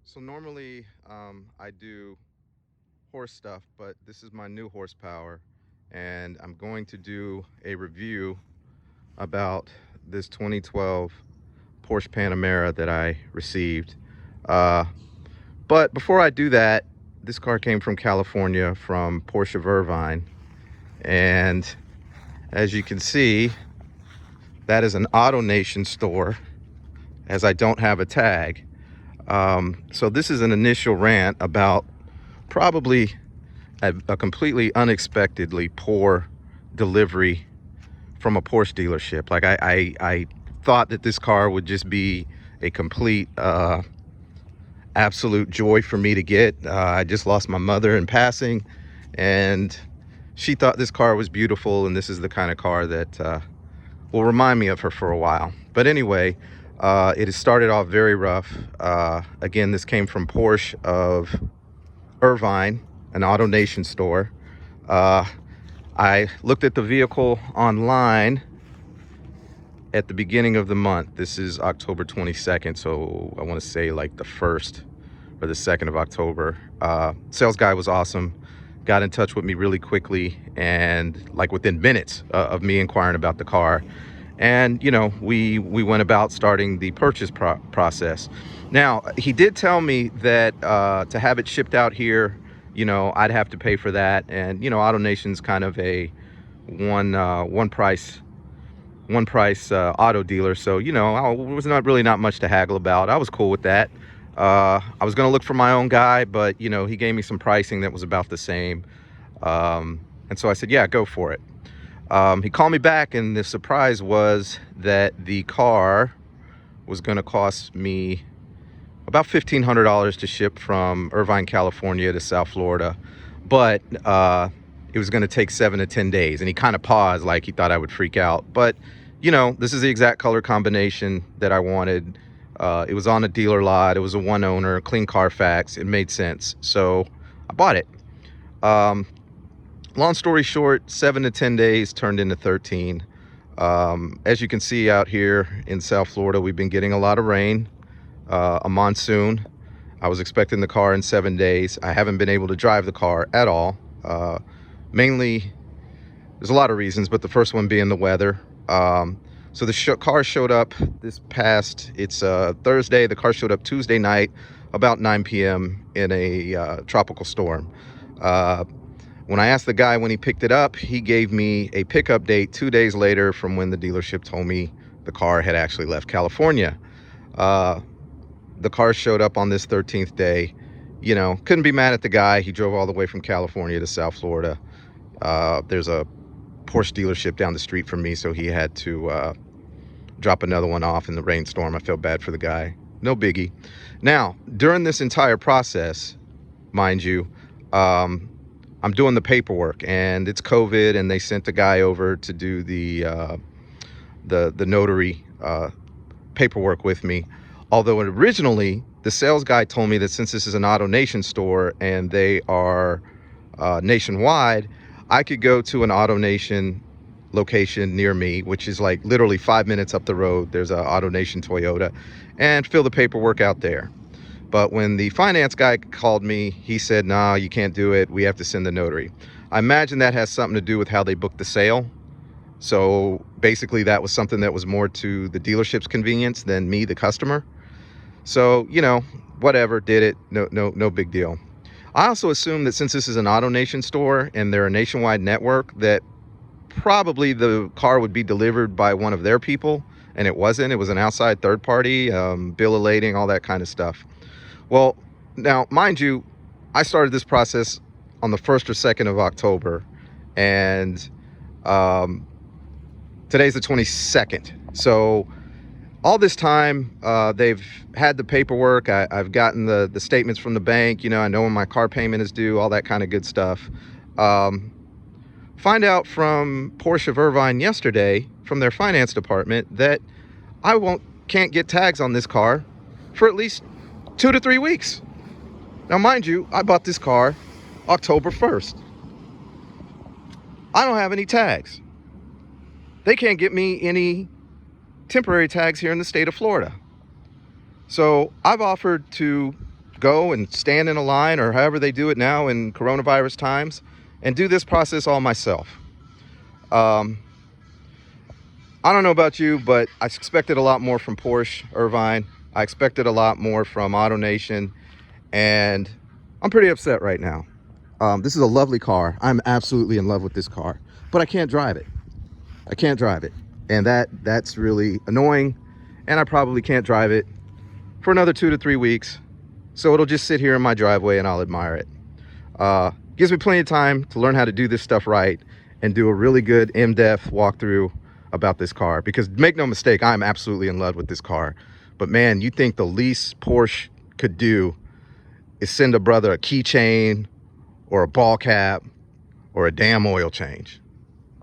So normally I do horse stuff, but this is my new horsepower, and I'm going to do a review about this 2012 Porsche Panamera that I received. Uh, but before I do that, this car came from California, from Porsche of Irvine, and as you can see, that is an AutoNation store, as I don't have a tag. So this is an initial rant about probably a completely unexpectedly poor delivery from a Porsche dealership. Like I thought that this car would just be a complete absolute joy for me to get. I just lost my mother in passing, and she thought this car was beautiful, and this is the kind of car that will remind me of her for a while. But anyway, it has started off very rough. Again, this came from Porsche of Irvine, an AutoNation store. I looked at the vehicle online at the beginning of the month. This is October 22nd, so I want to say like the 1st or the 2nd of October. Sales guy was awesome. Got in touch with me really quickly, and like within minutes of me inquiring about the car. And you know, we went about starting the purchase process. Now, he did tell me that to have it shipped out here, you know, I'd have to pay for that. And you know, AutoNation's kind of a one price auto dealer, so you know, I was not much to haggle about. I was cool with that. I was gonna look for my own guy, but you know, he gave me some pricing that was about the same, and so I said, yeah, go for it. He called me back, and the surprise was that the car was going to cost me about $1,500 to ship from Irvine, California to South Florida, but it was going to take 7 to 10 days. And he kind of paused, like he thought I would freak out. But you know, this is the exact color combination that I wanted. It was on a dealer lot. It was a one owner, clean Carfax. It made sense, so I bought it. Long story short, 7 to 10 days turned into 13. As you can see out here in South Florida, we've been getting a lot of rain, a monsoon. I was expecting the car in 7 days. I haven't been able to drive the car at all. Mainly, there's a lot of reasons, but the first one being the weather. So the car showed up this past, it's Thursday. The car showed up Tuesday night about 9 p.m. in a tropical storm. When I asked the guy when he picked it up, he gave me a pickup date 2 days later from when the dealership told me the car had actually left California. The car showed up on this 13th day. You know, couldn't be mad at the guy. He drove all the way from California to South Florida. There's a Porsche dealership down the street from me, so he had to drop another one off in the rainstorm. I felt bad for the guy. No biggie. Now, during this entire process, mind you, I'm doing the paperwork, and it's COVID, and they sent a guy over to do the notary paperwork with me. Although originally the sales guy told me that since this is an AutoNation store and they are nationwide, I could go to an AutoNation location near me, which is like literally 5 minutes up the road. There's a AutoNation Toyota, and fill the paperwork out there. But when the finance guy called me, he said, nah, you can't do it. We have to send the notary. I imagine that has something to do with how they booked the sale. So basically that was something that was more to the dealership's convenience than me, the customer. So, you know, whatever, did it. No big deal. I also assume that since this is an AutoNation store and they're a nationwide network, that probably the car would be delivered by one of their people, and it wasn't. It was an outside third party, bill of lading, all that kind of stuff. Well, now, mind you, I started this process on the 1st or 2nd of October, and today's the 22nd. So all this time, they've had the paperwork. I've gotten the statements from the bank. You know, I know when my car payment is due, all that kind of good stuff. Find out from Porsche of Irvine yesterday, from their finance department, that I can't get tags on this car for at least 2 to 3 weeks. Now, mind you, I bought this car October 1st. I don't have any tags. They can't get me any temporary tags here in the state of Florida. So I've offered to go and stand in a line, or however they do it now in coronavirus times, and do this process all myself. I don't know about you, but I expected a lot more from Porsche Irvine. I expected a lot more from AutoNation, and I'm pretty upset right now. This is a lovely car. I'm absolutely in love with this car, but I can't drive it. I can't drive it. And that's really annoying. And I probably can't drive it for another 2 to 3 weeks. So it'll just sit here in my driveway and I'll admire it. Gives me plenty of time to learn how to do this stuff right and do a really good in-depth walkthrough about this car. Because make no mistake, I'm absolutely in love with this car. But man, you think the least Porsche could do is send a brother a keychain or a ball cap or a damn oil change.